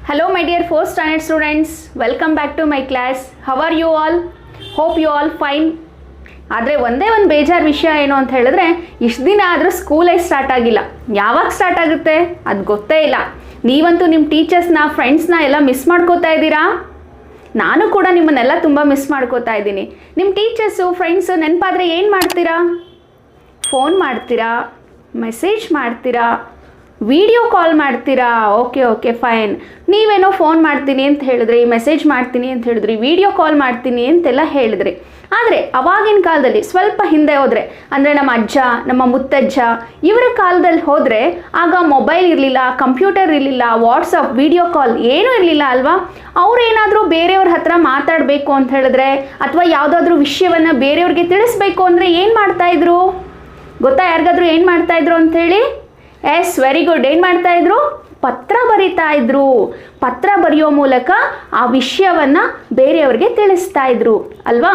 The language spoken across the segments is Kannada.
Hello my dear 4th standard students, welcome back to my class. How are you all? Hope you all fine. ಆದರೆ ಒಂದೇ ಒಂದು ಬೇಜಾರು ವಿಷಯ ಏನು ಅಂತ ಹೇಳಿದ್ರೆ ಇಷ್ಟು ದಿನ ಆದರೂ ಸ್ಕೂಲೇ ಸ್ಟಾರ್ಟ್ ಆಗಿಲ್ಲ. ಯಾವಾಗ ಸ್ಟಾರ್ಟ್ ಆಗುತ್ತೆ ಅದು ಗೊತ್ತೇ ಇಲ್ಲ. ನೀವಂತೂ ನಿಮ್ಮ ಟೀಚರ್ಸ್ನ ಫ್ರೆಂಡ್ಸ್ನ ಎಲ್ಲ ಮಿಸ್ ಮಾಡ್ಕೋತಾ ಇದ್ದೀರಾ. ನಾನು ಕೂಡ ನಿಮ್ಮನ್ನೆಲ್ಲ ತುಂಬ ಮಿಸ್ ಮಾಡ್ಕೋತಾ ಇದ್ದೀನಿ. ನಿಮ್ಮ ಟೀಚರ್ಸು ಫ್ರೆಂಡ್ಸು ನೆನಪಾದರೆ ಏನು ಮಾಡ್ತೀರಾ? ಫೋನ್ ಮಾಡ್ತೀರಾ, ಮೆಸೇಜ್ ಮಾಡ್ತೀರಾ, ವಿಡಿಯೋ ಕಾಲ್ ಮಾಡ್ತೀರಾ. Okay fine. ನೀವೇನೋ ಫೋನ್ ಮಾಡ್ತೀನಿ ಅಂತ ಹೇಳಿದ್ರಿ, ಮೆಸೇಜ್ ಮಾಡ್ತೀನಿ ಅಂತ ಹೇಳಿದ್ರಿ, ವಿಡಿಯೋ ಕಾಲ್ ಮಾಡ್ತೀನಿ ಅಂತೆಲ್ಲ ಹೇಳಿದ್ರಿ. ಆದರೆ ಅವಾಗಿನ ಕಾಲದಲ್ಲಿ ಸ್ವಲ್ಪ ಹಿಂದೆ ಹೋದರೆ, ಅಂದರೆ ನಮ್ಮ ಅಜ್ಜ, ನಮ್ಮ ಮುತ್ತಜ್ಜ ಇವರ ಕಾಲದಲ್ಲಿ ಹೋದರೆ ಆಗ ಮೊಬೈಲ್ ಇರಲಿಲ್ಲ, ಕಂಪ್ಯೂಟರ್ ಇರಲಿಲ್ಲ, ವಾಟ್ಸಪ್, ವಿಡಿಯೋ ಕಾಲ್ ಏನೂ ಇರಲಿಲ್ಲ ಅಲ್ವಾ. ಅವರೇನಾದರೂ ಬೇರೆಯವ್ರ ಹತ್ರ ಮಾತಾಡಬೇಕು ಅಂತ ಹೇಳಿದ್ರೆ ಅಥವಾ ಯಾವುದಾದ್ರೂ ವಿಷಯವನ್ನು ಬೇರೆಯವ್ರಿಗೆ ತಿಳಿಸ್ಬೇಕು ಅಂದರೆ ಏನು ಮಾಡ್ತಾಯಿದ್ರು ಗೊತ್ತಾ? ಯಾರಿಗಾದ್ರೂ ಏನು ಮಾಡ್ತಾಯಿದ್ರು ಅಂಥೇಳಿ? Yes, very good. ಏನು ಮಾಡ್ತಾಯಿದ್ರು? ಪತ್ರ ಬರಿತಾ ಇದ್ರು. ಪತ್ರ ಬರೆಯೋ ಮೂಲಕ ಆ ವಿಷಯವನ್ನು ಬೇರೆಯವ್ರಿಗೆ ತಿಳಿಸ್ತಾ ಇದ್ರು ಅಲ್ವಾ.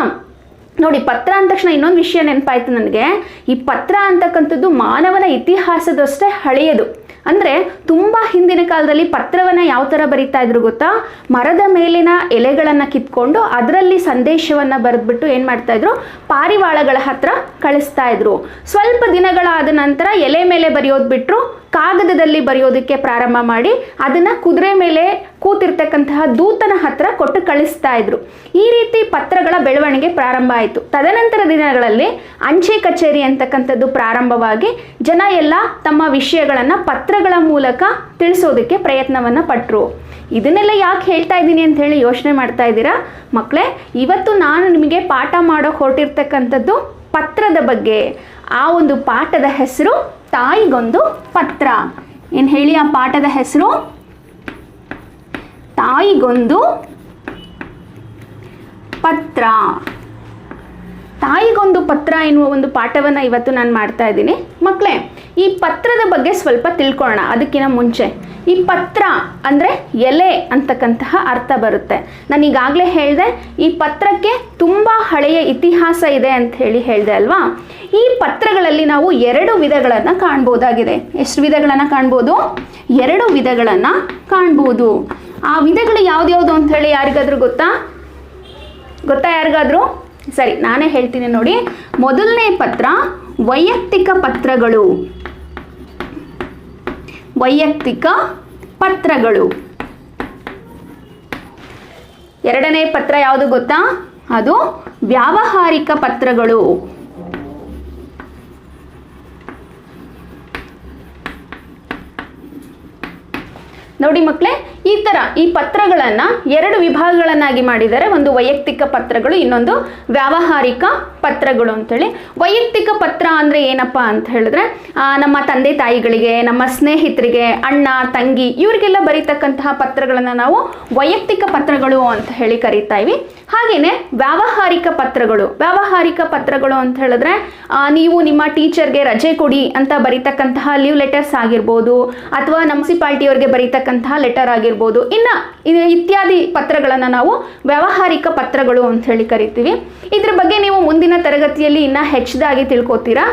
ನೋಡಿ, ಪತ್ರ ಅಂದ ತಕ್ಷಣ ಇನ್ನೊಂದು ವಿಷಯ ನೆನಪಾಯ್ತು ನನಗೆ. ಈ ಪತ್ರ ಅಂತಕ್ಕಂಥದ್ದು ಮಾನವನ ಇತಿಹಾಸದಷ್ಟೇ ಹಳೆಯದು. ಅಂದರೆ ತುಂಬ ಹಿಂದಿನ ಕಾಲದಲ್ಲಿ ಪತ್ರವನ್ನು ಯಾವ ಥರ ಬರಿತಾ ಇದ್ರು ಗೊತ್ತಾ? ಮರದ ಮೇಲಿನ ಎಲೆಗಳನ್ನು ಕಿತ್ಕೊಂಡು ಅದರಲ್ಲಿ ಸಂದೇಶವನ್ನು ಬರೆದ್ಬಿಟ್ಟು ಏನು ಮಾಡ್ತಾಯಿದ್ರು, ಪಾರಿವಾಳಗಳ ಹತ್ರ ಕಳಿಸ್ತಾ ಇದ್ರು. ಸ್ವಲ್ಪ ದಿನಗಳಾದ ನಂತರ ಎಲೆ ಮೇಲೆ ಬರೆಯೋದು ಬಿಟ್ಟರು, ಕಾಗದದಲ್ಲಿ ಬರೆಯೋದಕ್ಕೆ ಪ್ರಾರಂಭ ಮಾಡಿ ಅದನ್ನು ಕುದುರೆ ಮೇಲೆ ಕೂತಿರ್ತಕ್ಕಂತಹ ದೂತನ ಹತ್ರ ಕೊಟ್ಟು ಕಳಿಸ್ತಾ ಇದ್ರು. ಈ ರೀತಿ ಪತ್ರಗಳ ಬೆಳವಣಿಗೆ ಪ್ರಾರಂಭ ಆಯಿತು. ತದನಂತರ ದಿನಗಳಲ್ಲಿ ಅಂಚೆ ಕಚೇರಿ ಅಂತಕ್ಕಂಥದ್ದು ಪ್ರಾರಂಭವಾಗಿ ಜನ ಎಲ್ಲ ತಮ್ಮ ವಿಷಯಗಳನ್ನು ಪತ್ರಗಳ ಮೂಲಕ ತಿಳಿಸೋದಕ್ಕೆ ಪ್ರಯತ್ನವನ್ನು ಪಟ್ಟರು. ಇದನ್ನೆಲ್ಲ ಯಾಕೆ ಹೇಳ್ತಾ ಇದ್ದೀನಿ ಅಂತ ಹೇಳಿ ಯೋಚನೆ ಮಾಡ್ತಾ ಇದ್ದೀರಾ ಮಕ್ಕಳೇ? ಇವತ್ತು ನಾನು ನಿಮಗೆ ಪಾಠ ಮಾಡೋಕೆ ಹೊರಟಿರ್ತಕ್ಕಂಥದ್ದು ಪತ್ರದ ಬಗ್ಗೆ. ಆ ಒಂದು ಪಾಠದ ಹೆಸರು ತಾಯಿಗೊಂದು ಪತ್ರ. ಏನು ಹೇಳಿ ಆ ಪಾಠದ ಹೆಸರು? ತಾಯಿಗೊಂದು ಪತ್ರ. ತಾಯಿಗೊಂದು ಪತ್ರ ಎನ್ನುವ ಒಂದು ಪಾಠವನ್ನು ಇವತ್ತು ನಾನು ಮಾಡ್ತಾ ಇದ್ದೀನಿ ಮಕ್ಕಳೇ. ಈ ಪತ್ರದ ಬಗ್ಗೆ ಸ್ವಲ್ಪ ತಿಳ್ಕೊಳ್ಳೋಣ. ಅದಕ್ಕಿಂತ ಮುಂಚೆ ಈ ಪತ್ರ ಅಂದರೆ ಎಲೆ ಅಂತಕ್ಕಂತಹ ಅರ್ಥ ಬರುತ್ತೆ. ನಾನು ಈಗಾಗಲೇ ಹೇಳಿದೆ, ಈ ಪತ್ರಕ್ಕೆ ತುಂಬ ಹಳೆಯ ಇತಿಹಾಸ ಇದೆ ಅಂತ ಹೇಳಿದೆ ಅಲ್ವಾ. ಈ ಪತ್ರಗಳಲ್ಲಿ ನಾವು 2 ವಿಧಗಳನ್ನು ಕಾಣ್ಬೋದಾಗಿದೆ. ಎಷ್ಟು ವಿಧಗಳನ್ನು ಕಾಣ್ಬೋದು? 2 ವಿಧಗಳನ್ನು ಕಾಣ್ಬೋದು. ಆ ವಿಧಗಳು ಯಾವ್ದ್ಯಾವುದು ಅಂತ ಹೇಳಿ ಯಾರಿಗಾದ್ರೂ ಗೊತ್ತಾ ಯಾರಿಗಾದ್ರೂ? ಸರಿ, ನಾನೇ ಹೇಳ್ತೀನಿ ನೋಡಿ. ಮೊದಲನೇ ಪತ್ರ ವೈಯಕ್ತಿಕ ಪತ್ರಗಳು. ವೈಯಕ್ತಿಕ ಪತ್ರಗಳು. ಎರಡನೇ ಪತ್ರ ಯಾವುದು ಗೊತ್ತಾ? ಅದು ವ್ಯಾವಹಾರಿಕ ಪತ್ರಗಳು. ನೋಡಿ ಮಕ್ಕಳೇ, ಈ ಪತ್ರಗಳನ್ನು 2 ವಿಭಾಗಗಳನ್ನಾಗಿ ಮಾಡಿದ್ದಾರೆ. ಒಂದು ವೈಯಕ್ತಿಕ ಪತ್ರಗಳು, ಇನ್ನೊಂದು ವ್ಯಾವಹಾರಿಕ ಪತ್ರಗಳು ಅಂತೇಳಿ. ವೈಯಕ್ತಿಕ ಪತ್ರ ಅಂದರೆ ಏನಪ್ಪ ಅಂತ ಹೇಳಿದ್ರೆ, ನಮ್ಮ ತಂದೆ ತಾಯಿಗಳಿಗೆ, ನಮ್ಮ ಸ್ನೇಹಿತರಿಗೆ, ಅಣ್ಣ ತಂಗಿ ಇವರಿಗೆಲ್ಲ ಬರೀತಕ್ಕಂತಹ ಪತ್ರಗಳನ್ನು ನಾವು ವೈಯಕ್ತಿಕ ಪತ್ರಗಳು ಅಂತ ಹೇಳಿ ಕರೀತಾಯಿವಿ. ಹಾಗೆಯೇ ವ್ಯಾವಹಾರಿಕ ಪತ್ರಗಳು ಅಂತ ಹೇಳಿದ್ರೆ, ನೀವು ನಿಮ್ಮ ಟೀಚರ್ಗೆ ರಜೆ ಕೊಡಿ ಅಂತ ಬರೀತಕ್ಕಂತಹ ಲೀವ್ ಲೆಟರ್ಸ್ ಆಗಿರ್ಬೋದು, ಅಥವಾ ಮುನ್ಸಿಪಾಲ್ಟಿಯವ್ರಿಗೆ ಬರೀತಕ್ಕಂತಹ ಲೆಟರ್ ಆಗಿರ್ಬೋದು, ಇನ್ನು ಇತ್ಯಾದಿ ಪತ್ರಗಳನ್ನು ನಾವು ವ್ಯಾವಹಾರಿಕ ಪತ್ರಗಳು ಅಂತ ಹೇಳಿ ಕರಿತೀವಿ. ಇದ್ರ ಬಗ್ಗೆ ನೀವು ಮುಂದಿನ ತರಗತಿಯಲ್ಲಿ ಇನ್ನೂ ಹೆಚ್ಚಾಗಿ ತಿಳ್ಕೊತೀರಾ.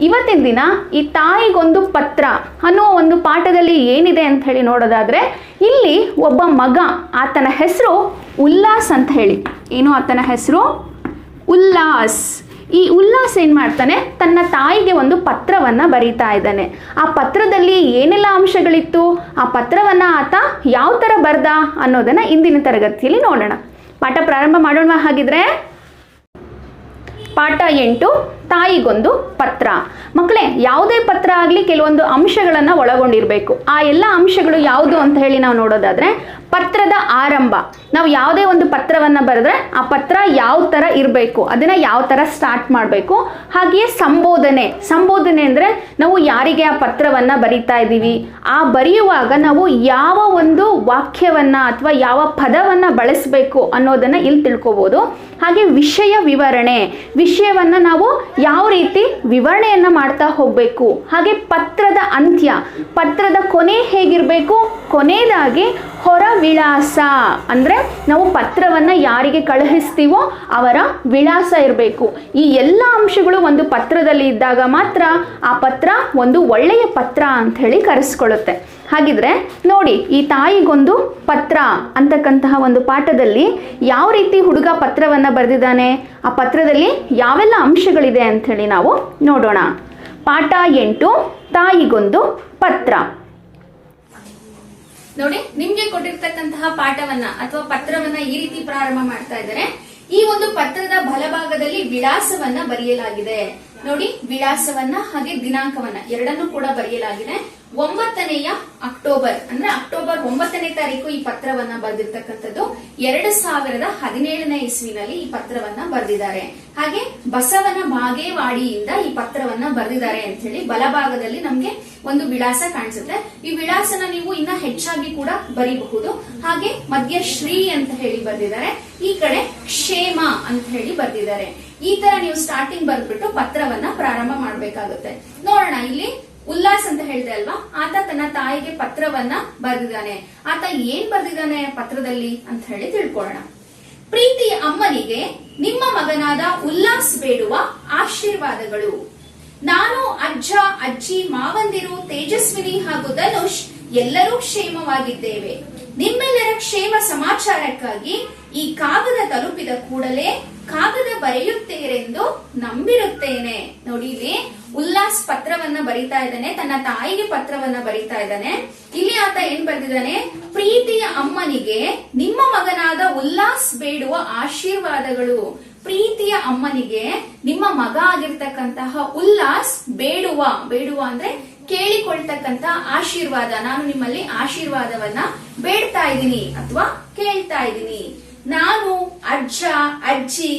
ಇವತ್ತಿನ ದಿನ ಈ ತಾಯಿಗೊಂದು ಪತ್ರ ಅನ್ನುವ ಒಂದು ಪಾಠದಲ್ಲಿ ಏನಿದೆ ಅಂತ ಹೇಳಿ ನೋಡೋದಾದರೆ, ಇಲ್ಲಿ ಒಬ್ಬ ಮಗ, ಆತನ ಹೆಸರು ಉಲ್ಲಾಸ್ ಅಂತ ಹೇಳಿ. ಏನು ಆತನ ಹೆಸರು? ಉಲ್ಲಾಸ್. ಈ ಉಲ್ಲಾಸ್ ಏನು ಮಾಡ್ತಾನೆ, ತನ್ನ ತಾಯಿಗೆ ಒಂದು ಪತ್ರವನ್ನು ಬರೀತಾ ಇದ್ದಾನೆ. ಆ ಪತ್ರದಲ್ಲಿ ಏನೆಲ್ಲ ಅಂಶಗಳಿತ್ತು, ಆ ಪತ್ರವನ್ನು ಆತ ಯಾವ ಥರ ಬರ್ದ ಅನ್ನೋದನ್ನು ಇಂದಿನ ತರಗತಿಯಲ್ಲಿ ನೋಡೋಣ. ಪಾಠ ಪ್ರಾರಂಭ ಮಾಡೋಣ. ಹಾಗಿದ್ರೆ ಪಾಠ 8, ತಾಯಿಗೊಂದು ಪತ್ರ. ಮಕ್ಕಳೇ, ಯಾವುದೇ ಪತ್ರ ಆಗಲಿ ಕೆಲವೊಂದು ಅಂಶಗಳನ್ನು ಒಳಗೊಂಡಿರಬೇಕು. ಆ ಎಲ್ಲ ಅಂಶಗಳು ಯಾವುದು ಅಂತ ಹೇಳಿ ನಾವು ನೋಡೋದಾದರೆ, ಪತ್ರದ ಆರಂಭ. ನಾವು ಯಾವುದೇ ಒಂದು ಪತ್ರವನ್ನು ಬರೆದ್ರೆ ಆ ಪತ್ರ ಯಾವ ಥರ ಇರಬೇಕು, ಅದನ್ನು ಯಾವ ಥರ ಸ್ಟಾರ್ಟ್ ಮಾಡಬೇಕು. ಹಾಗೆಯೇ ಸಂಬೋಧನೆ ಅಂದರೆ ನಾವು ಯಾರಿಗೆ ಆ ಪತ್ರವನ್ನು ಬರಿತಾ ಇದ್ದೀವಿ, ಆ ಬರೆಯುವಾಗ ನಾವು ಯಾವ ಒಂದು ವಾಕ್ಯವನ್ನು ಅಥವಾ ಯಾವ ಪದವನ್ನು ಬಳಸಬೇಕು ಅನ್ನೋದನ್ನು ಇಲ್ಲಿ ತಿಳ್ಕೊಬೋದು. ಹಾಗೆ ವಿಷಯ ವಿವರಣೆ, ವಿಷಯವನ್ನು ನಾವು ಯಾವ ರೀತಿ ವಿವರಣೆಯನ್ನು ಮಾಡ್ತಾ ಹೋಗಬೇಕು. ಹಾಗೆ ಪತ್ರದ ಅಂತ್ಯ, ಪತ್ರದ ಕೊನೆ ಹೇಗಿರಬೇಕು, ಕೊನೆಯದಾಗಿ ಹೊರ ವಿಳಾಸ, ಅಂದರೆ ನಾವು ಪತ್ರವನ್ನು ಯಾರಿಗೆ ಕಳುಹಿಸ್ತೀವೋ ಅವರ ವಿಳಾಸ ಇರಬೇಕು. ಈ ಎಲ್ಲ ಅಂಶಗಳು ಒಂದು ಪತ್ರದಲ್ಲಿ ಇದ್ದಾಗ ಮಾತ್ರ ಆ ಪತ್ರ ಒಂದು ಒಳ್ಳೆಯ ಪತ್ರ ಅಂತ ಹೇಳಿ ಕರೆಸ್ಕೊಳ್ಳುತ್ತೆ. ಹಾಗಿದ್ರೆ ನೋಡಿ, ಈ ತಾಯಿಗೊಂದು ಪತ್ರ ಅಂತಕ್ಕಂತಹ ಒಂದು ಪಾಠದಲ್ಲಿ ಯಾವ ರೀತಿ ಹುಡುಗ ಪತ್ರವನ್ನು ಬರೆದಿದ್ದಾನೆ, ಆ ಪತ್ರದಲ್ಲಿ ಯಾವೆಲ್ಲ ಅಂಶಗಳಿದೆ ಅಂಥೇಳಿ ನಾವು ನೋಡೋಣ. ಪಾಠ 8, ತಾಯಿಗೊಂದು ಪತ್ರ. ನೋಡಿ, ನಿಮ್ಗೆ ಕೊಟ್ಟಿರ್ತಕ್ಕಂತಹ ಪಾಠವನ್ನ ಅಥವಾ ಪತ್ರವನ್ನ ಈ ರೀತಿ ಪ್ರಾರಂಭ ಮಾಡ್ತಾ ಇದ್ದಾರೆ. ಈ ಒಂದು ಪತ್ರದ ಬಲಭಾಗದಲ್ಲಿ ವಿಳಾಸವನ್ನ ಬರೆಯಲಾಗಿದೆ. ನೋಡಿ, ವಿಳಾಸವನ್ನ ಹಾಗೆ ದಿನಾಂಕವನ್ನ ಎರಡನ್ನೂ ಕೂಡ ಬರೆಯಲಾಗಿದೆ. 9ನೇ ಅಕ್ಟೋಬರ್ ಅಂದ್ರೆ ಅಕ್ಟೋಬರ್ 9ನೇ ತಾರೀಕು ಈ ಪತ್ರವನ್ನ ಬರೆದಿರ್ತಕ್ಕಂಥದ್ದು. 2017ನೇ ಇಸ್ವಿನಲ್ಲಿ ಈ ಪತ್ರವನ್ನ ಬರೆದಿದ್ದಾರೆ. ಹಾಗೆ ಬಸವನ ಬಾಗೇವಾಡಿಯಿಂದ ಈ ಪತ್ರವನ್ನ ಬರೆದಿದ್ದಾರೆ ಅಂತ ಹೇಳಿ ಬಲಭಾಗದಲ್ಲಿ ನಮ್ಗೆ ಒಂದು ವಿಳಾಸ ಕಾಣಿಸುತ್ತೆ. ಈ ವಿಳಾಸನ ನೀವು ಇನ್ನ ಹೆಚ್ಚಾಗಿ ಕೂಡ ಬರೀಬಹುದು. ಹಾಗೆ ಮಧ್ಯ ಶ್ರೀ ಅಂತ ಹೇಳಿ ಬರೆದಿದ್ದಾರೆ, ಈ ಕಡೆ ಕ್ಷೇಮ ಅಂತ ಹೇಳಿ ಬರೆದಿದ್ದಾರೆ. ಈ ತರ ನೀವು ಸ್ಟಾರ್ಟಿಂಗ್ ಬರ್ಬಿಟ್ಟು ಪತ್ರವನ್ನ ಪ್ರಾರಂಭ ಮಾಡ್ಬೇಕಾಗುತ್ತೆ. ನೋಡೋಣ, ಇಲ್ಲಿ ಉಲ್ಲಾಸ್ ಅಂತ ಹೇಳಿದೆ ಅಲ್ವಾ, ಆತ ತನ್ನ ತಾಯಿಗೆ ಪತ್ರವನ್ನ ಬರೆದಿದ್ದಾನೆ. ಆತ ಏನ್ ಬರೆದಿದ್ದಾನೆ ಪತ್ರದಲ್ಲಿ ಅಂತ ಹೇಳಿ ತಿಳ್ಕೊಳ್ಳೋಣ. ಪ್ರೀತಿಯ ಅಮ್ಮನಿಗೆ ನಿಮ್ಮ ಮಗನಾದ ಉಲ್ಲಾಸ್ ಬೇಡುವ ಆಶೀರ್ವಾದಗಳು. ನಾನು, ಅಜ್ಜ, ಅಜ್ಜಿ, ಮಾವಂದಿರು, ತೇಜಸ್ವಿನಿ ಹಾಗೂ ಧನುಷ್ ಎಲ್ಲರೂ ಕ್ಷೇಮವಾಗಿದ್ದೇವೆ. ನಿಮ್ಮೆಲ್ಲರ ಕ್ಷೇಮ ಸಮಾಚಾರಕ್ಕಾಗಿ ಈ ಕಾಗದ ತಲುಪಿದ ಕೂಡಲೇ ಕಾಗದ ಬರೆಯುತ್ತೀರೆಂದು ನಂಬಿರುತ್ತೇನೆ. ನೋಡಿ, ಇಲ್ಲಿ ಉಲ್ಲಾಸ್ ಪತ್ರವನ್ನ ಬರೀತಾ ಇದ್ದಾನೆ, ತನ್ನ ತಾಯಿಗೆ ಪತ್ರವನ್ನ ಬರೀತಾ ಇದ್ದಾನೆ. ಇಲ್ಲಿ ಆತ ಏನ್ ಬರೆದಿದ್ದಾನೆ, ಪ್ರೀತಿಯ ಅಮ್ಮನಿಗೆ ನಿಮ್ಮ ಮಗನಾದ ಉಲ್ಲಾಸ್ ಬೇಡುವ ಆಶೀರ್ವಾದಗಳು. ಪ್ರೀತಿಯ ಅಮ್ಮನಿಗೆ ನಿಮ್ಮ ಮಗ ಆಗಿರ್ತಕ್ಕಂತಹ ಉಲ್ಲಾಸ್ ಬೇಡುವ ಅಂದ್ರೆ ಕೇಳಿಕೊಳ್ತಕ್ಕಂತ ಆಶೀರ್ವಾದ. ನಾನು ನಿಮ್ಮಲ್ಲಿ ಆಶೀರ್ವಾದವನ್ನ ಬೇಡ್ತಾ ಇದ್ದೀನಿ ಅಥವಾ ಕೇಳ್ತಾ ಇದ್ದೀನಿ. ನಾನು, ಅಜ್ಜ, ಅಜ್ಜಿ,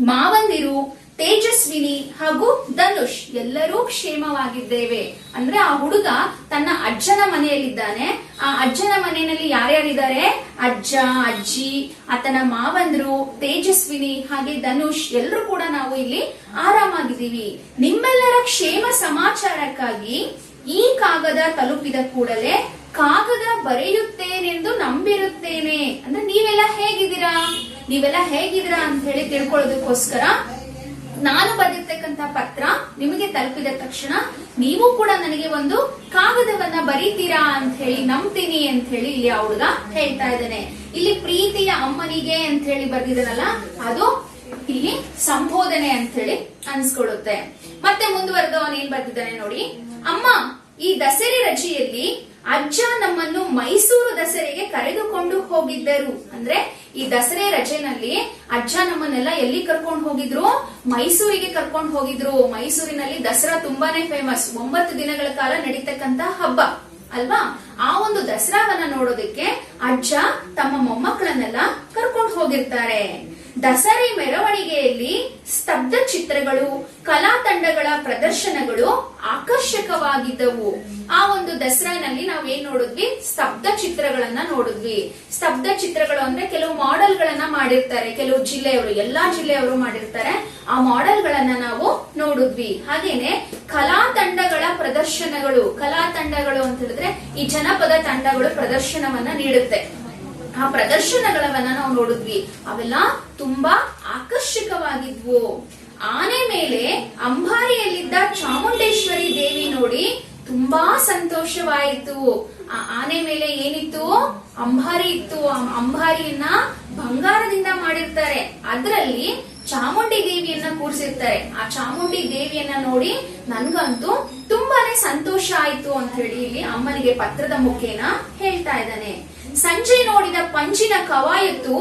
ಮಾವಂದಿರು, ತೇಜಸ್ವಿನಿ ಹಾಗೂ ಧನುಷ್ ಎಲ್ಲರೂ ಕ್ಷೇಮವಾಗಿದ್ದೇವೆ. ಅಂದ್ರೆ ಆ ಹುಡುಗ ತನ್ನ ಅಜ್ಜನ ಮನೆಯಲ್ಲಿದ್ದಾನೆ. ಆ ಅಜ್ಜನ ಮನೆಯಲ್ಲಿ ಯಾರ್ಯಾರಿದ್ದಾರೆ, ಅಜ್ಜ, ಅಜ್ಜಿ, ಆತನ ಮಾವಂದ್ರು, ತೇಜಸ್ವಿನಿ ಹಾಗೆ ಧನುಷ್ ಎಲ್ಲರೂ ಕೂಡ ನಾವು ಇಲ್ಲಿ ಆರಾಮಾಗಿದ್ದೀವಿ. ನಿಮ್ಮೆಲ್ಲರ ಕ್ಷೇಮ ಸಮಾಚಾರಕ್ಕಾಗಿ ಈ ಕಾಗದ ತಲುಪಿದ ಕೂಡಲೇ ಕಾಗದ ಬರೆಯುತ್ತೇನೆಂದು ನಂಬಿರುತ್ತೇನೆ. ಅಂದ್ರೆ ನೀವೆಲ್ಲ ಹೇಗಿದ್ದೀರಾ ಅಂತ ಹೇಳಿ ತಿಳ್ಕೊಳ್ಳೋದಕ್ಕೋಸ್ಕರ ನಾನು ಬರೆದಿರ್ತಕ್ಕಂತ ಪತ್ರ ನಿಮಗೆ ತಲುಪಿದ ತಕ್ಷಣ ನೀವು ಕೂಡ ನನಗೆ ಒಂದು ಕಾಗದವನ್ನ ಬರೀತೀರಾ ಅಂತ ಹೇಳಿ ನಂಬ್ತೀನಿ ಅಂತ ಹೇಳಿ ಇಲ್ಲಿ ಆ ಹುಡುಗ ಹೇಳ್ತಾ ಇದ್ದಾನೆ. ಇಲ್ಲಿ ಪ್ರೀತಿಯ ಅಮ್ಮನಿಗೆ ಅಂತ ಹೇಳಿ ಬರ್ದಿದ್ದಾನಲ್ಲ, ಅದು ಇಲ್ಲಿ ಸಂಬೋಧನೆ ಅಂತ ಹೇಳಿ ಅನ್ಸ್ಕೊಳ್ಳುತ್ತೆ. ಮತ್ತೆ ಮುಂದುವರೆದು ಅವನ್ ಏನ್ ಬರ್ದಿದ್ದಾನೆ ನೋಡಿ, ಅಮ್ಮ, ಈ ದಸರೆ ರಜೆಯಲ್ಲಿ ಅಜ್ಜ ನಮ್ಮನ್ನು ಮೈಸೂರು ದಸರೆಗೆ ಕರೆದುಕೊಂಡು ಹೋಗಿದ್ದರು. ಅಂದ್ರೆ ಈ ದಸರೆ ರಜೆನಲ್ಲಿ ಅಜ್ಜ ನಮ್ಮನ್ನೆಲ್ಲ ಎಲ್ಲಿ ಕರ್ಕೊಂಡು ಹೋಗಿದ್ರು, ಮೈಸೂರಿಗೆ ಕರ್ಕೊಂಡು ಹೋಗಿದ್ರು. ಮೈಸೂರಿನಲ್ಲಿ ದಸರಾ ತುಂಬಾನೇ ಫೇಮಸ್, 9 ದಿನಗಳ ಕಾಲ ನಡೀತಕ್ಕಂತ ಹಬ್ಬ ಅಲ್ವಾ. ಆ ಒಂದು ದಸರಾವನ್ನ ನೋಡೋದಕ್ಕೆ ಅಜ್ಜ ತಮ್ಮ ಮೊಮ್ಮಕ್ಕಳನ್ನೆಲ್ಲ ಕರ್ಕೊಂಡು ಹೋಗಿರ್ತಾರೆ. ದಸರೆ ಮೆರವಣಿಗೆಯಲ್ಲಿ ಸ್ತಬ್ಧ ಚಿತ್ರಗಳು, ಕಲಾ ತಂಡಗಳ ಪ್ರದರ್ಶನಗಳು ಆಕರ್ಷಕವಾಗಿದ್ದವು. ಆ ಒಂದು ದಸರಾನಲ್ಲಿ ನಾವ್ ಏನ್ ನೋಡಿದ್ವಿ, ಸ್ತಬ್ಧ ಚಿತ್ರಗಳನ್ನ ನೋಡಿದ್ವಿ. ಸ್ತಬ್ಧ ಚಿತ್ರಗಳು ಅಂದ್ರೆ ಕೆಲವು ಮಾಡೆಲ್ ಗಳನ್ನ ಮಾಡಿರ್ತಾರೆ, ಕೆಲವು ಜಿಲ್ಲೆಯವರು, ಎಲ್ಲಾ ಜಿಲ್ಲೆಯವರು ಮಾಡಿರ್ತಾರೆ. ಆ ಮಾಡೆಲ್ ಗಳನ್ನ ನಾವು ನೋಡಿದ್ವಿ. ಹಾಗೇನೆ ಕಲಾ ತಂಡಗಳ ಪ್ರದರ್ಶನಗಳು. ಕಲಾ ತಂಡಗಳು ಅಂತ ಹೇಳಿದ್ರೆ ಈ ಜನಪದ ತಂಡಗಳು ಪ್ರದರ್ಶನವನ್ನ ನೀಡುತ್ತೆ. ಆ ಪ್ರದರ್ಶನಗಳನ್ನ ನಾವು ನೋಡಿದ್ವಿ, ಅವೆಲ್ಲ ತುಂಬಾ ಆಕರ್ಷಕವಾಗಿದ್ವು. ಆನೆ ಮೇಲೆ ಅಂಬಾರಿಯಲ್ಲಿದ್ದ ಚಾಮುಂಡೇಶ್ವರಿ ದೇವಿ ನೋಡಿ ತುಂಬಾ ಸಂತೋಷವಾಯಿತು. ಆ ಆನೆ ಮೇಲೆ ಏನಿತ್ತು, ಅಂಬಾರಿ ಇತ್ತು. ಆ ಅಂಬಾರಿಯನ್ನ ಬಂಗಾರದಿಂದ ಮಾಡಿರ್ತಾರೆ, ಅದರಲ್ಲಿ ಚಾಮುಂಡಿ ದೇವಿಯನ್ನ ಕೂರಿಸಿರ್ತಾರೆ. ಆ ಚಾಮುಂಡಿ ದೇವಿಯನ್ನ ನೋಡಿ ನನ್ಗಂತೂ ತುಂಬಾನೇ ಸಂತೋಷ ಆಯ್ತು ಅಂತ ಹೇಳಿ ಇಲ್ಲಿ ಅಮ್ಮನಿಗೆ ಪತ್ರದ ಮುಖೇನ ಹೇಳ್ತಾ ಇದ್ದಾನೆ. ಸಂಜೆ ನೋಡಿದ ಪಂಚಿನ ಕವಾಯತ್ತು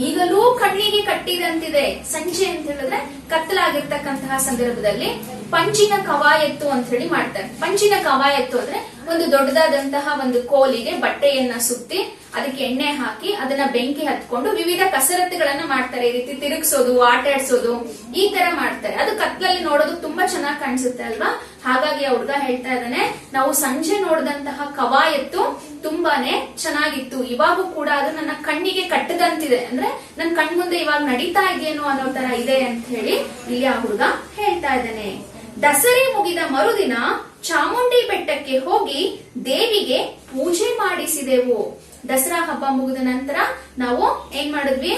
ಈಗಲೂ ಕಣ್ಣಿಗೆ ಕಟ್ಟಿದಂತಿದೆ. ಸಂಜೆ ಅಂತ ಹೇಳಿದ್ರೆ ಕತ್ತಲಾಗಿರ್ತಕ್ಕಂತಹ ಸಂದರ್ಭದಲ್ಲಿ ಪಂಚಿನ ಕವಾಯತ್ತು ಅಂತ ಹೇಳಿ ಮಾಡ್ತಾರೆ. ಪಂಚಿನ ಕವಾಯತ್ತು ಅಂದ್ರೆ ಒಂದು ದೊಡ್ಡದಾದಂತಹ ಒಂದು ಕೋಲಿಗೆ ಬಟ್ಟೆಯನ್ನ ಸುತ್ತಿ ಅದಕ್ಕೆ ಎಣ್ಣೆ ಹಾಕಿ ಅದನ್ನ ಬೆಂಕಿ ಹತ್ಕೊಂಡು ವಿವಿಧ ಕಸರತ್ತುಗಳನ್ನ ಮಾಡ್ತಾರೆ. ಈ ರೀತಿ ತಿರುಗಿಸೋದು, ಆಟ ಆಡ್ಸೋದು, ಈ ತರ ಮಾಡ್ತಾರೆ. ಅದು ಕತ್ಲಲ್ಲಿ ನೋಡೋದು ತುಂಬಾ ಚೆನ್ನಾಗಿ ಕಾಣಿಸುತ್ತೆ ಅಲ್ವಾ. ಹಾಗಾಗಿ ಆ ಹುಡುಗ ಹೇಳ್ತಾ ಇದ್ದಾನೆ, ನಾವು ಸಂಜೆ ನೋಡಿದಂತಹ ಕವಾಯತ್ತು ತುಂಬಾನೇ ಚೆನ್ನಾಗಿತ್ತು, ಇವಾಗೂ ಕೂಡ ಅದು ನನ್ನ ಕಣ್ಣಿಗೆ ಕಟ್ಟದಂತಿದೆ. ಅಂದ್ರೆ ನನ್ ಕಣ್ ಮುಂದೆ ಇವಾಗ ನಡೀತಾ ಇದೆಯೇನೋ ಅನ್ನೋ ತರ ಇದೆ ಅಂತ ಹೇಳಿ ಇಲ್ಲಿ ಆ ಹುಡುಗ ಹೇಳ್ತಾ ಇದ್ದಾನೆ. ದಸರೆ ಮುಗಿದ ಮರುದಿನ ಚಾಮುಂಡಿ ಬೆಟ್ಟಕ್ಕೆ ಹೋಗಿ ದೇವಿಗೆ ಪೂಜೆ ಮಾಡಿಸಿದೆವು. ದಸರಾ ಹಬ್ಬ ಮುಗಿದ ನಂತರ ನಾವು ಏನ್ ಮಾಡಿದ್ವಿ,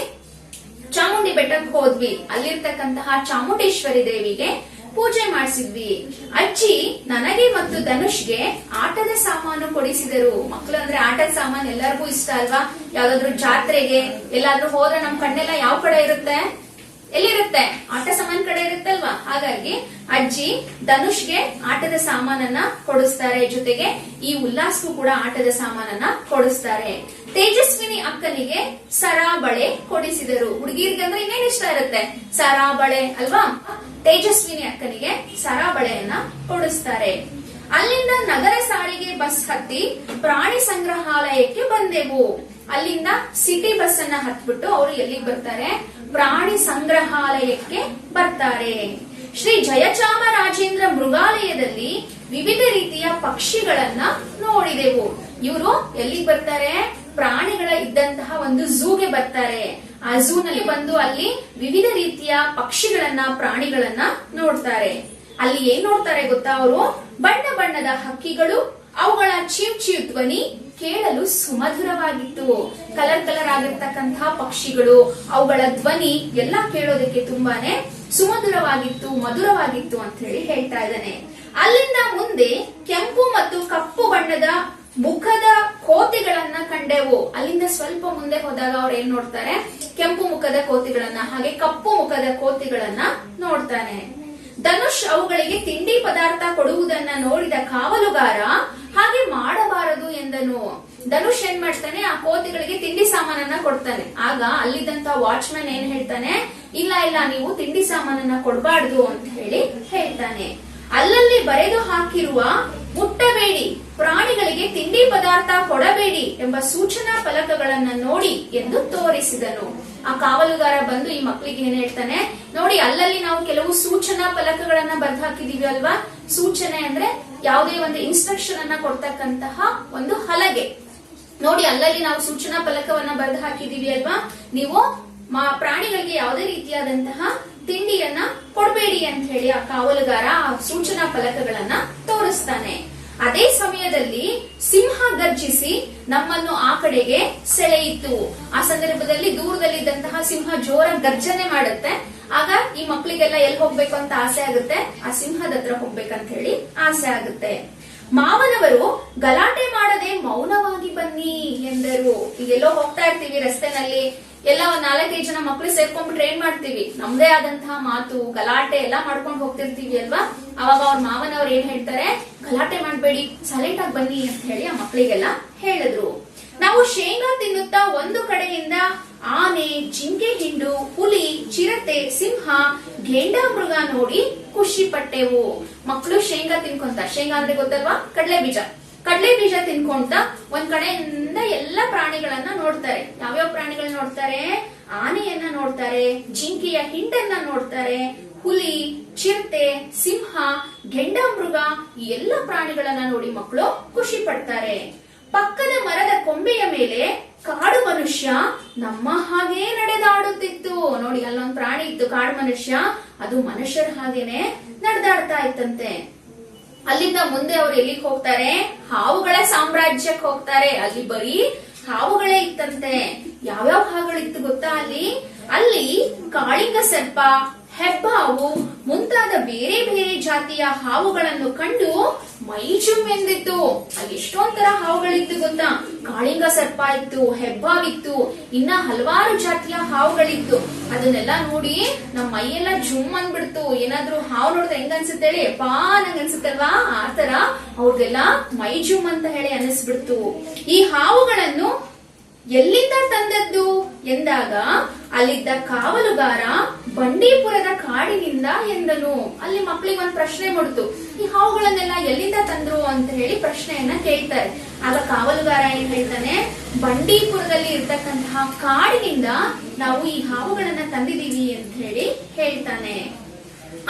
ಚಾಮುಂಡಿ ಬೆಟ್ಟಕ್ಕೆ ಹೋದ್ವಿ. ಅಲ್ಲಿರ್ತಕ್ಕಂತಹ ಚಾಮುಂಡೇಶ್ವರಿ ದೇವಿಗೆ ಪೂಜೆ ಮಾಡಿಸಿದ್ವಿ. ಅಜ್ಜಿ ನನಗೆ ಮತ್ತು ಧನುಷ್ಗೆ ಆಟದ ಸಾಮಾನು ಕೊಡಿಸಿದರು. ಮಕ್ಕಳು ಅಂದ್ರೆ ಆಟದ ಸಾಮಾನು ಎಲ್ಲರಿಗೂ ಇಷ್ಟ ಅಲ್ವಾ? ಯಾವ್ದಾದ್ರು ಜಾತ್ರೆಗೆ ಎಲ್ಲಾದ್ರೂ ಹೋದ್ರೆ ನಮ್ ಕಣ್ಣೆಲ್ಲ ಯಾವ ಕಡೆ ಇರುತ್ತೆ? ಎಲ್ಲಿರುತ್ತೆ? ಆಟ ಸಾಮಾನ್ ಕಡೆ ಇರುತ್ತಲ್ವಾ? ಹಾಗಾಗಿ ಅಜ್ಜಿ ಧನುಷ್ಗೆ ಆಟದ ಸಾಮಾನನ್ನ ಕೊಡಿಸ್ತಾರೆ. ಜೊತೆಗೆ ಈ ಉಲ್ಲಾಸ್ಗೂ ಕೂಡ ಆಟದ ಸಾಮಾನನ್ನ ಕೊಡಿಸ್ತಾರೆ. ತೇಜಸ್ವಿನಿ ಅಕ್ಕನಿಗೆ ಸರ ಬಳೆ ಕೊಡಿಸಿದರು. ಹುಡುಗಿರ್ಗಂದ್ರೆ ಇನ್ನೇನ್ ಇಷ್ಟ ಇರುತ್ತೆ? ಸರ ಬಳೆ ಅಲ್ವಾ? ತೇಜಸ್ವಿನಿ ಅಕ್ಕನಿಗೆ ಸರ ಬಳೆಯನ್ನ ಕೊಡಿಸ್ತಾರೆ. ಅಲ್ಲಿಂದ ನಗರ ಸಾರಿಗೆ ಬಸ್ ಹತ್ತಿ ಪ್ರಾಣಿ ಸಂಗ್ರಹಾಲಯಕ್ಕೆ ಬಂದೆವು. ಅಲ್ಲಿಂದ ಸಿಟಿ ಬಸ್ ಅನ್ನ ಹತ್ಬಿಟ್ಟು ಅವರು ಎಲ್ಲಿಗೆ ಬರ್ತಾರೆ? ಪ್ರಾಣಿ ಸಂಗ್ರಹಾಲಯಕ್ಕೆ ಬರ್ತಾರೆ. ಶ್ರೀ ಜಯಚಾಮರಾಜೇಂದ್ರ ಮೃಗಾಲಯದಲ್ಲಿ ವಿವಿಧ ರೀತಿಯ ಪಕ್ಷಿಗಳನ್ನ ನೋಡಿದೆವು. ಇವರು ಎಲ್ಲಿಗೆ ಬರ್ತಾರೆ? ಪ್ರಾಣಿಗಳ ಇದ್ದಂತಹ ಒಂದು ಝೂಗೆ ಬರ್ತಾರೆ. ಆ ಝೂ ನಲ್ಲಿ ಬಂದು ಅಲ್ಲಿ ವಿವಿಧ ರೀತಿಯ ಪಕ್ಷಿಗಳನ್ನ ಪ್ರಾಣಿಗಳನ್ನ ನೋಡ್ತಾರೆ. ಅಲ್ಲಿ ಏನ್ ನೋಡ್ತಾರೆ ಗೊತ್ತಾ? ಅವರು ಬಣ್ಣ ಬಣ್ಣದ ಹಕ್ಕಿಗಳು, ಅವುಗಳ ಚೀವ್ ಚೀವ್ ಧ್ವನಿ ಕೇಳಲು ಸುಮಧುರವಾಗಿತ್ತು. ಕಲರ್ ಕಲರ್ ಆಗಿರ್ತಕ್ಕಂತಹ ಪಕ್ಷಿಗಳು, ಅವುಗಳ ಧ್ವನಿ ಎಲ್ಲ ಕೇಳೋದಕ್ಕೆ ತುಂಬಾನೇ ಸುಮಧುರವಾಗಿತ್ತು, ಮಧುರವಾಗಿತ್ತು ಅಂತ ಹೇಳಿ ಹೇಳ್ತಾ ಇದ್ದಾನೆ. ಅಲ್ಲಿಂದ ಮುಂದೆ ಕೆಂಪು ಮತ್ತು ಕಪ್ಪು ಬಣ್ಣದ ಮುಖದ ಕೋತಿಗಳನ್ನ ಕಂಡೆವು. ಅಲ್ಲಿಂದ ಸ್ವಲ್ಪ ಮುಂದೆ ಹೋದಾಗ ಅವ್ರು ಏನ್ ನೋಡ್ತಾರೆ? ಕೆಂಪು ಮುಖದ ಕೋತಿಗಳನ್ನ, ಹಾಗೆ ಕಪ್ಪು ಮುಖದ ಕೋತಿಗಳನ್ನ ನೋಡ್ತಾನೆ. ಧನುಷ್ ಅವುಗಳಿಗೆ ತಿಂಡಿ ಪದಾರ್ಥ ಕೊಡುವುದನ್ನ ನೋಡಿದ ಕಾವಲುಗಾರ ಹಾಗೆ ಮಾಡಬಾರದು ಎಂದನು. ಧನುಷ್ ಏನ್ ಮಾಡ್ತಾನೆ? ಆ ಕೋತಿಗಳಿಗೆ ತಿಂಡಿ ಸಾಮಾನನ್ನ ಕೊಡ್ತಾನೆ. ಆಗ ಅಲ್ಲಿದ್ದಂತ ವಾಚ್ಮನ್ ಏನ್ ಹೇಳ್ತಾನೆ? ಇಲ್ಲ ಇಲ್ಲ, ನೀವು ತಿಂಡಿ ಸಾಮಾನನ್ನ ಕೊಡಬಾರ್ದು ಅಂತ ಹೇಳಿ ಹೇಳ್ತಾನೆ. ಅಲ್ಲಲ್ಲಿ ಬರೆದು ಹಾಕಿರುವ ಮುಟ್ಟಬೇಡಿ, ಪ್ರಾಣಿಗಳಿಗೆ ತಿಂಡಿ ಪದಾರ್ಥ ಕೊಡಬೇಡಿ ಎಂಬ ಸೂಚನಾ ಫಲಕಗಳನ್ನ ನೋಡಿ ಎಂದು ತೋರಿಸಿದನು. ಆ ಕಾವಲುಗಾರ ಬಂದು ಈ ಮಕ್ಕಳಿಗೆ ಏನ್ ಹೇಳ್ತಾನೆ? ನೋಡಿ, ಅಲ್ಲಲ್ಲಿ ನಾವು ಕೆಲವು ಸೂಚನಾ ಫಲಕಗಳನ್ನ ಬರೆದು ಹಾಕಿದೀವಿ ಅಲ್ವಾ? ಸೂಚನೆ ಅಂದ್ರೆ ಯಾವುದೇ ಒಂದು ಇನ್ಸ್ಟ್ರಕ್ಷನ್ ಅನ್ನ ಕೊಡ್ತಕ್ಕಂತಹ ಒಂದು ಹಲಗೆ. ನೋಡಿ, ಅಲ್ಲಲ್ಲಿ ನಾವು ಸೂಚನಾ ಫಲಕವನ್ನ ಬರೆದು ಹಾಕಿದೀವಿ ಅಲ್ವಾ? ನೀವು ಪ್ರಾಣಿಗಳಿಗೆ ಯಾವುದೇ ರೀತಿಯಾದಂತಹ ತಿಂಡಿಯನ್ನ ಕೊಡಬೇಡಿ ಅಂತ ಹೇಳಿ ಆ ಕಾವಲುಗಾರ ಆ ಸೂಚನಾ ಫಲಕಗಳನ್ನ ತೋರಿಸ್ತಾನೆ. ಅದೇ ಸಮಯದಲ್ಲಿ ಸಿಂಹ ಗರ್ಜಿಸಿ ನಮ್ಮನ್ನು ಆ ಕಡೆಗೆ ಸೆಳೆಯಿತು. ಆ ಸಂದರ್ಭದಲ್ಲಿ ದೂರದಲ್ಲಿದ್ದಂತಹ ಸಿಂಹ ಜೋರ ಗರ್ಜನೆ ಮಾಡುತ್ತೆ. ಆಗ ಈ ಮಕ್ಕಳಿಗೆಲ್ಲ ಎಲ್ಲಿ ಹೋಗ್ಬೇಕು ಅಂತ ಆಸೆ ಆಗುತ್ತೆ? ಆ ಸಿಂಹದ ಹತ್ರ ಹೋಗ್ಬೇಕಂತ ಹೇಳಿ ಆಸೆ ಆಗುತ್ತೆ. ಮಾವನವರು ಗಲಾಟೆ ಮಾಡದೆ ಮೌನವಾಗಿ ಬನ್ನಿ ಎಂದರು. ಈಗೆಲ್ಲೋ ಹೋಗ್ತಾ ಇರ್ತೀವಿ ರಸ್ತೆನಲ್ಲಿ, ಎಲ್ಲ ಒಂದ್ 4-5 ಜನ ಮಕ್ಳು ಸೇರ್ಕೊಂಡ್ಬಿಟ್ರೆ ಏನ್ ಮಾಡ್ತೀವಿ? ನಮ್ದೇ ಆದಂತಹ ಮಾತು, ಗಲಾಟೆ ಎಲ್ಲಾ ಮಾಡ್ಕೊಂಡು ಹೋಗ್ತಿರ್ತೀವಿ ಅಲ್ವಾ? ಅವಾಗ ಅವ್ರ ಮಾವನವ್ರು ಏನ್ ಹೇಳ್ತಾರೆ? ಗಲಾಟೆ ಮಾಡ್ಬೇಡಿ, ಸೈಲೆಂಟ್ ಆಗಿ ಬನ್ನಿ ಅಂತ ಹೇಳಿ ಆ ಮಕ್ಕಳಿಗೆಲ್ಲ ಹೇಳಿದ್ರು. ನಾವು ಶೇಂಗಾ ತಿನ್ನುತ್ತಾ ಒಂದು ಕಡೆಯಿಂದ ಆನೆ, ಜಿಂಕೆ ಹಿಂಡು, ಹುಲಿ, ಚಿರತೆ, ಸಿಂಹ, ಘೇಂಡಾಮೃಗ ನೋಡಿ ಖುಷಿ ಪಟ್ಟೆವು. ಮಕ್ಕಳು ಶೇಂಗಾ ತಿನ್ಕೊಂತ, ಶೇಂಗಾ ಅಂದ್ರೆ ಗೊತ್ತಲ್ವಾ? ಕಡಲೆ ಬೀಜ ತಿನ್ಕೊಂತ ಒಂದ್ ಕಡೆಯಿಂದ ಎಲ್ಲಾ ಪ್ರಾಣಿಗಳನ್ನ ನೋಡ್ತಾರೆ. ಯಾವ್ಯಾವ ಪ್ರಾಣಿಗಳನ್ನ ನೋಡ್ತಾರೆ? ಆನೆಯನ್ನ ನೋಡ್ತಾರೆ, ಜಿಂಕೆಯ ಹಿಂಡನ್ನ ನೋಡ್ತಾರೆ, ಹುಲಿ, ಚಿರತೆ, ಸಿಂಹ, ಘೇಂಡಾಮೃಗ ಈ ಎಲ್ಲ ಪ್ರಾಣಿಗಳನ್ನ ನೋಡಿ ಮಕ್ಕಳು ಖುಷಿ ಪಡ್ತಾರೆ. ಪಕ್ಕದ ಮರದ ಕೊಂಬೆಯ ಮೇಲೆ ಕಾಡು ಮನುಷ್ಯ ನಮ್ಮ ಹಾಗೆ ನಡೆದಾಡುತ್ತಿತ್ತು. ನೋಡಿ, ಅಲ್ಲೊಂದು ಪ್ರಾಣಿ ಇತ್ತು, ಕಾಡು ಮನುಷ್ಯ. ಅದು ಮನುಷ್ಯರ ಹಾಗೇನೆ ನಡೆದಾಡ್ತಾ ಇತ್ತಂತೆ. ಅಲ್ಲಿಂದ ಮುಂದೆ ಅವ್ರು ಎಲ್ಲಿಗೆ ಹೋಗ್ತಾರೆ? ಹಾವುಗಳ ಸಾಮ್ರಾಜ್ಯಕ್ಕೆ ಹೋಗ್ತಾರೆ. ಅಲ್ಲಿ ಬರೀ ಹಾವುಗಳೇ ಇತ್ತಂತೆ. ಯಾವ್ಯಾವ ಹಾವುಗಳಿತ್ತು ಗೊತ್ತಾ? ಅಲ್ಲಿ ಕಾಳಿಂಗ ಸರ್ಪ, ಹೆಬ್ಬಾವು ಮುಂತಾದ ಬೇರೆ ಬೇರೆ ಜಾತಿಯ ಹಾವುಗಳನ್ನು ಕಂಡು ಮೈ ಜುಮ್ಮೆಂದಿತ್ತು. ಅಲ್ಲಿ ಎಷ್ಟೊಂದ್ ತರ ಹಾವುಗಳಿತ್ತು ಗೊತ್ತಾ? ಕಾಳಿಂಗ ಸರ್ಪ ಇತ್ತು, ಹೆಬ್ಬಾವಿತ್ತು, ಇನ್ನ ಹಲವಾರು ಜಾತಿಯ ಹಾವುಗಳಿತ್ತು. ಅದನ್ನೆಲ್ಲ ನೋಡಿ ನಮ್ ಮೈಯೆಲ್ಲ ಜುಮ್ ಅಂದ್ಬಿಡ್ತು. ಏನಾದ್ರು ಹಾವು ನೋಡಿದ್ರೆ ಹೆಂಗ ಅನ್ಸುತ್ತೆ ಹೇಳಿ? ಯಪ್ಪಾ ನಂಗ ಅನ್ಸುತ್ತಲ್ವಾ? ಆ ತರ ಅವ್ರಿಗೆಲ್ಲ ಮೈ ಜುಮ್ ಅಂತ ಹೇಳಿ ಅನಿಸ್ಬಿಡ್ತು. ಈ ಹಾವುಗಳನ್ನು ಎಲ್ಲಿಂದ ತಂದದ್ದು ಎಂದಾಗ ಅಲ್ಲಿದ್ದ ಕಾವಲುಗಾರ ಬಂಡೀಪುರದ ಕಾಡಿನಿಂದ ಎಂದನು. ಅಲ್ಲಿ ಮಕ್ಕಳಿಗೆ ಒಂದ್ ಪ್ರಶ್ನೆ ಮೂಡ್ತು, ಈ ಹಾವುಗಳನ್ನೆಲ್ಲ ಎಲ್ಲಿಂದ ತಂದ್ರು ಅಂತ ಹೇಳಿ ಪ್ರಶ್ನೆಯನ್ನ ಕೇಳ್ತಾರೆ. ಆಗ ಕಾವಲುಗಾರ ಏನ್ ಹೇಳ್ತಾನೆ? ಬಂಡೀಪುರದಲ್ಲಿ ಇರ್ತಕ್ಕಂತಹ ಕಾಡಿನಿಂದ ನಾವು ಈ ಹಾವುಗಳನ್ನ ತಂದಿದೀವಿ ಅಂತ ಹೇಳಿ ಹೇಳ್ತಾನೆ.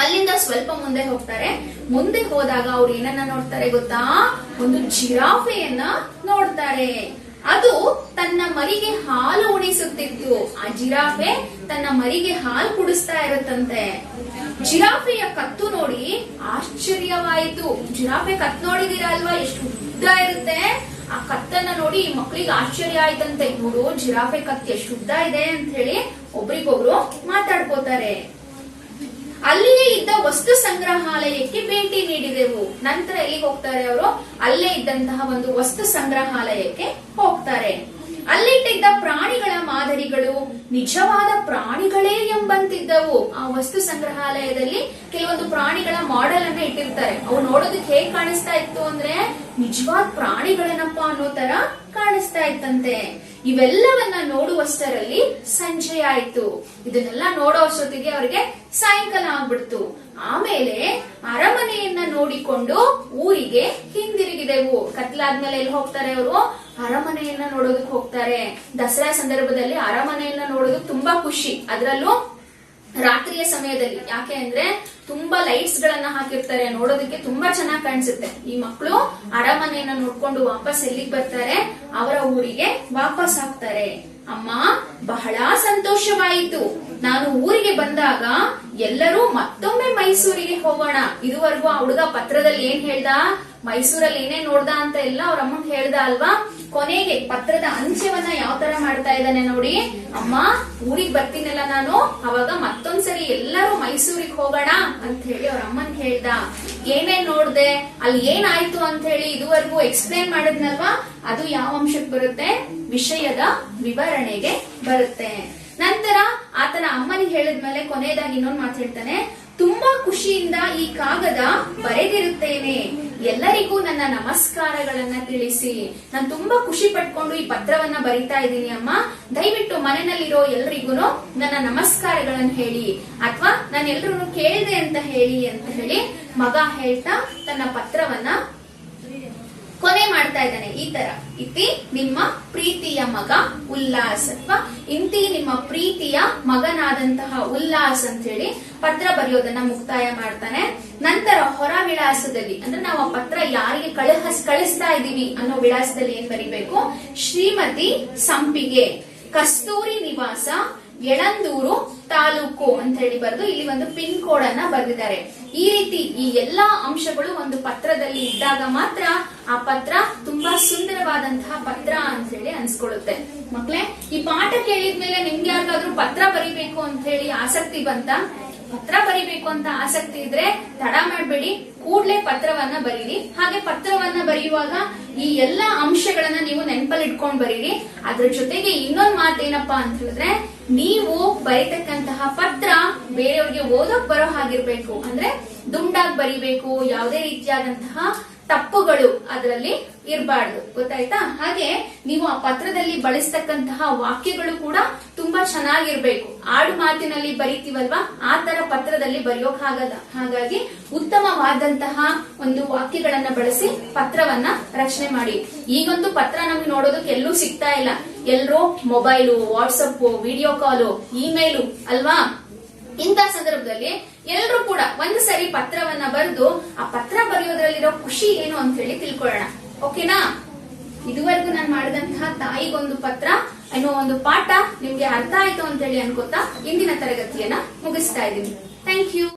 ಅಲ್ಲಿಂದ ಸ್ವಲ್ಪ ಮುಂದೆ ಹೋಗ್ತಾರೆ. ಮುಂದೆ ಹೋದಾಗ ಅವ್ರು ಏನನ್ನ ನೋಡ್ತಾರೆ ಗೊತ್ತಾ? ಒಂದು ಜಿರಾಫೆಯನ್ನ ನೋಡ್ತಾರೆ. ಅದು ತನ್ನ ಮರಿಗೆ ಹಾಲು ಉಣಿಸುತ್ತಿತ್ತು. ಆ ಜಿರಾಫೆ ತನ್ನ ಮರಿಗೆ ಹಾಲು ಕುಡಿಸ್ತಾ ಇರುತ್ತಂತೆ. ಜಿರಾಫೆಯ ಕತ್ತು ನೋಡಿ ಆಶ್ಚರ್ಯವಾಯಿತು. ಜಿರಾಫೆ ಕತ್ ನೋಡಿದೀರಾ ಅಲ್ವಾ? ಎಷ್ಟು ಉದ್ದ ಇರುತ್ತೆ. ಆ ಕತ್ತನ್ನ ನೋಡಿ ಈ ಮಕ್ಕಳಿಗೆ ಆಶ್ಚರ್ಯ ಆಯ್ತಂತೆ. ನೋಡು, ಜಿರಾಫೆ ಕತ್ತು ಎಷ್ಟು ಉದ್ದ ಇದೆ ಅಂತ ಹೇಳಿ ಒಬ್ರಿಗೊಬ್ರು ಮಾತಾಡ್ಕೋತಾರೆ. ಅಲ್ಲಿಯೇ ಇದ್ದ ವಸ್ತು ಸಂಗ್ರಹಾಲಯಕ್ಕೆ ಭೇಟಿ ನೀಡಿದೆವು. ನಂತರ ಎಲ್ಲಿಗೆ ಹೋಗ್ತಾರೆ ಅವರು? ಅಲ್ಲೇ ಇದ್ದಂತಹ ಒಂದು ವಸ್ತು ಸಂಗ್ರಹಾಲಯಕ್ಕೆ ಹೋಗ್ತಾರೆ. ಅಲ್ಲಿಟ್ಟಿದ್ದ ಪ್ರಾಣಿಗಳ ಮಾದರಿಗಳು ನಿಜವಾದ ಪ್ರಾಣಿಗಳೇ ಎಂಬಂತಿದ್ದವು. ಆ ವಸ್ತು ಸಂಗ್ರಹಾಲಯದಲ್ಲಿ ಕೆಲವೊಂದು ಪ್ರಾಣಿಗಳ ಮಾಡೆಲ್ ಅನ್ನ ಇಟ್ಟಿರ್ತಾರೆ. ಅವು ನೋಡೋದಕ್ಕೆ ಹೇಗ್ ಕಾಣಿಸ್ತಾ ಇತ್ತು ಅಂದ್ರೆ ನಿಜವಾದ ಪ್ರಾಣಿಗಳೇನಪ್ಪ ಅನ್ನೋ ತರ ಕಾಣಿಸ್ತಾ ಇತ್ತಂತೆ. ಇವೆಲ್ಲವನ್ನ ನೋಡುವಷ್ಟರಲ್ಲಿ ಸಂಜೆ ಆಯ್ತು. ಇದನ್ನೆಲ್ಲ ನೋಡೋ ಅಷ್ಟೊತ್ತಿಗೆ ಅವರಿಗೆ ಸಾಯಂಕಾಲ ಆಗ್ಬಿಡ್ತು. ಆಮೇಲೆ ಅರಮನೆಯನ್ನ ನೋಡಿಕೊಂಡು ಊರಿಗೆ ಹಿಂದಿರುಗಿದೆವು. ಕತ್ಲಾದ್ಮೇಲೆ ಎಲ್ಲಿ ಹೋಗ್ತಾರೆ ಅವರು? ಅರಮನೆಯನ್ನ ನೋಡೋದಕ್ಕೆ ಹೋಗ್ತಾರೆ. ದಸರಾ ಸಂದರ್ಭದಲ್ಲಿ ಅರಮನೆಯನ್ನ ನೋಡೋದಕ್ಕೆ ತುಂಬಾ ಖುಷಿ, ಅದರಲ್ಲೂ ರಾತ್ರಿಯ ಸಮಯದಲ್ಲಿ. ಯಾಕೆ ಅಂದ್ರೆ ತುಂಬಾ ಲೈಟ್ಸ್ ಗಳನ್ನ ಹಾಕಿರ್ತಾರೆ, ನೋಡೋದಕ್ಕೆ ತುಂಬಾ ಚೆನ್ನಾಗಿ ಕಾಣಿಸುತ್ತೆ. ಈ ಮಕ್ಕಳು ಅರಮನೆಯನ್ನ ನೋಡ್ಕೊಂಡು ವಾಪಸ್ ಎಲ್ಲಿಗೆ ಬರ್ತಾರೆ? ಅವರ ಊರಿಗೆ ವಾಪಸ್ ಆಗ್ತಾರೆ. ಅಮ್ಮ, ಬಹಳ ಸಂತೋಷವಾಯಿತು. ನಾನು ಊರಿಗೆ ಬಂದಾಗ ಎಲ್ಲರೂ ಮತ್ತೊಮ್ಮೆ ಮೈಸೂರಿಗೆ ಹೋಗೋಣ. ಇದುವರೆಗೂ ಆ ಹುಡುಗ ಪತ್ರದಲ್ಲಿ ಏನ್ ಹೇಳ್ದ, ಮೈಸೂರಲ್ಲಿ ಏನೇನ್ ನೋಡ್ದ ಅಂತ ಎಲ್ಲ ಅವ್ರ ಅಮ್ಮಂಗ್ ಹೇಳ್ದ ಅಲ್ವಾ. ಕೊನೆಗೆ ಪತ್ರದ ಅಂತ್ಯವನ್ನ ಯಾವ ತರ ಮಾಡ್ತಾ ಇದ್ದಾನೆ ನೋಡಿ. ಅಮ್ಮ, ಊರಿಗೆ ಬರ್ತೀನಲ್ಲ ನಾನು, ಅವಾಗ ಮತ್ತೊಂದ್ಸರಿ ಎಲ್ಲರೂ ಮೈಸೂರಿಗೆ ಹೋಗೋಣ ಅಂತ ಹೇಳಿ ಅವ್ರ ಅಮ್ಮನ್ ಹೇಳ್ದ. ಏನೇನ್ ನೋಡ್ದೆ, ಅಲ್ಲಿ ಏನಾಯ್ತು ಅಂತ ಹೇಳಿ ಇದುವರೆಗೂ ಎಕ್ಸ್ಪ್ಲೇನ್ ಮಾಡಿದ್ನಲ್ವಾ, ಅದು ಯಾವ ಅಂಶಕ್ಕೆ ಬರುತ್ತೆ? ವಿಷಯದ ವಿವರಣೆಗೆ ಬರುತ್ತೆ. ನಂತರ ಆತನ ಅಮ್ಮನಿಗೆ ಹೇಳಿದ್ಮೇಲೆ ಕೊನೆಯದಾಗಿ ಇನ್ನೊಂದು ಮಾತು ಹೇಳ್ತಾನೆ. ತುಂಬಾ ಖುಷಿಯಿಂದ ಈ ಕಾಗದ ಬರೆದಿರುತ್ತೇನೆ. ಎಲ್ಲರಿಗೂ ನನ್ನ ನಮಸ್ಕಾರಗಳನ್ನ ತಿಳಿಸಿ. ನಾನು ತುಂಬಾ ಖುಷಿ ಪಟ್ಕೊಂಡು ಈ ಪತ್ರವನ್ನ ಬರಿತಾ ಇದ್ದೀನಿ ಅಮ್ಮ. ದಯವಿಟ್ಟು ಮನೆಯಲ್ಲಿರೋ ಎಲ್ರಿಗೂ ನನ್ನ ನಮಸ್ಕಾರಗಳನ್ನು ಹೇಳಿ, ಅಥವಾ ನಾನು ಎಲ್ರು ಕೇಳಿದೆ ಅಂತ ಹೇಳಿ ಮಗ ಹೇಳ್ತಾ ತನ್ನ ಪತ್ರವನ್ನ ಕೊನೆ ಮಾಡ್ತಾ ಇದ್ದಾನೆ. ಈ ತರ ಇತಿ ನಿಮ್ಮ ಪ್ರೀತಿಯ ಮಗ ಉಲ್ಲಾಸ್, ಅಥವಾ ಇಂತಿ ನಿಮ್ಮ ಪ್ರೀತಿಯ ಮಗನಾದಂತಹ ಉಲ್ಲಾಸ್ ಅಂತ ಹೇಳಿ ಪತ್ರ ಬರೆಯೋದನ್ನ ಮುಕ್ತಾಯ ಮಾಡ್ತಾನೆ. ನಂತರ ಹೊರ ವಿಳಾಸದಲ್ಲಿ, ಅಂದ್ರೆ ನಾವು ಆ ಪತ್ರ ಯಾರಿಗೆ ಕಳಿಸ್ತಾ ಇದೀವಿ ಅನ್ನೋ ವಿಳಾಸದಲ್ಲಿ ಏನ್ ಬರಿಬೇಕು? ಶ್ರೀಮತಿ ಸಂಪಿಗೆ, ಕಸ್ತೂರಿ ನಿವಾಸ, ಯಳಂದೂರು ತಾಲೂಕು ಅಂತ ಹೇಳಿ ಬರೆದು ಇಲ್ಲಿ ಒಂದು ಪಿನ್ ಕೋಡ್ ಅನ್ನ ಬರೆದಿದ್ದಾರೆ. ಈ ರೀತಿ ಈ ಎಲ್ಲಾ ಅಂಶಗಳು ಒಂದು ಪತ್ರದಲ್ಲಿ ಇದ್ದಾಗ ಮಾತ್ರ ಆ ಪತ್ರ ತುಂಬಾ ಸುಂದರವಾದಂತಹ ಪತ್ರ ಅಂತ ಹೇಳಿ ಅನ್ಸ್ಕೊಳ್ಳುತ್ತೆ. ಮಕ್ಳೇ, ಈ ಪಾಠ ಕೇಳಿದ್ಮೇಲೆ ನಿಮ್ಗೆ ಯಾರಿಗಾದ್ರೂ ಪತ್ರ ಬರಿಬೇಕು ಅಂತ ಹೇಳಿ ಆಸಕ್ತಿ ಬಂತ? ಪತ್ರ ಬರಿಬೇಕು ಅಂತ ಆಸಕ್ತಿ ಇದ್ರೆ ತಡ ಮಾಡ್ಬೇಡಿ, ಕೂಡ್ಲೆ ಪತ್ರವನ್ನ ಬರೀರಿ. ಹಾಗೆ ಪತ್ರವನ್ನ ಬರೆಯುವಾಗ ಈ ಎಲ್ಲಾ ಅಂಶಗಳನ್ನ ನೀವು ನೆನಪಲ್ಲಿ ಇಟ್ಕೊಂಡ್ ಬರೀರಿ. ಅದ್ರ ಜೊತೆಗೆ ಇನ್ನೊಂದ್ ಮಾತೇನಪ್ಪಾ ಅಂತ ಹೇಳಿದ್ರೆ, ನೀವು ಬರೀತಕ್ಕಂತಹ ಪತ್ರ ಬೇರೆಯವ್ರಿಗೆ ಓದೋಕ್ ಬರೋ ಹಾಗಿರ್ಬೇಕು. ಅಂದ್ರೆ ದುಂಡಾಗಿ ಬರಿಬೇಕು, ಯಾವುದೇ ರೀತಿಯಾದಂತಹ ತಪ್ಪುಗಳು ಅದರಲ್ಲಿ ಇರಬಾರ್ದು. ಗೊತ್ತಾಯ್ತಾ? ಹಾಗೆ ನೀವು ಆ ಪತ್ರದಲ್ಲಿ ಬಳಸ್ತಕ್ಕಂತಹ ವಾಕ್ಯಗಳು ಕೂಡ ತುಂಬಾ ಚೆನ್ನಾಗಿರ್ಬೇಕು. ಆಡು ಮಾತಿನಲ್ಲಿ ಬರೀತೀವಲ್ವಾ, ಆ ತರ ಪತ್ರದಲ್ಲಿ ಬರೆಯೋಕ್ ಆಗಲ್ಲ. ಹಾಗಾಗಿ ಉತ್ತಮವಾದಂತಹ ಒಂದು ವಾಕ್ಯಗಳನ್ನ ಬಳಸಿ ಪತ್ರವನ್ನ ರಚನೆ ಮಾಡಿ. ಈಗಂತೂ ಪತ್ರ ನಮ್ಗೆ ನೋಡೋದಕ್ಕೆ ಎಲ್ಲೂ ಸಿಗ್ತಾ ಇಲ್ಲ. ಎಲ್ರೂ ಮೊಬೈಲು, ವಾಟ್ಸಪ್, ವಿಡಿಯೋ ಕಾಲು, ಇಮೇಲು ಅಲ್ವಾ. ಇಂಥ ಸಂದರ್ಭದಲ್ಲಿ ಎಲ್ಲರೂ ಕೂಡ ಒಂದು ಸರಿ ಪತ್ರವನ್ನ ಬರೆದು ಆ ಪತ್ರ ಬರೆಯೋದ್ರಲ್ಲಿರೋ ಖುಷಿ ಏನು ಅಂತ ಹೇಳಿ ತಿಳ್ಕೊಳ್ಳೋಣ. ಓಕೆನಾ? ಇದುವರೆಗೂ ನಾನು ಮಾಡಿದಂತಹ ತಾಯಿಗೊಂದು ಪತ್ರ ಅನ್ನೋ ಒಂದು ಪಾಠ ನಿಮ್ಗೆ ಅರ್ಥ ಆಯ್ತು ಅಂತ ಹೇಳಿ ಅನ್ಕೋತಾ ಇಂದಿನ ತರಗತಿಯನ್ನ ಮುಗಿಸ್ತಾ ಇದ್ದೀನಿ. Thank you.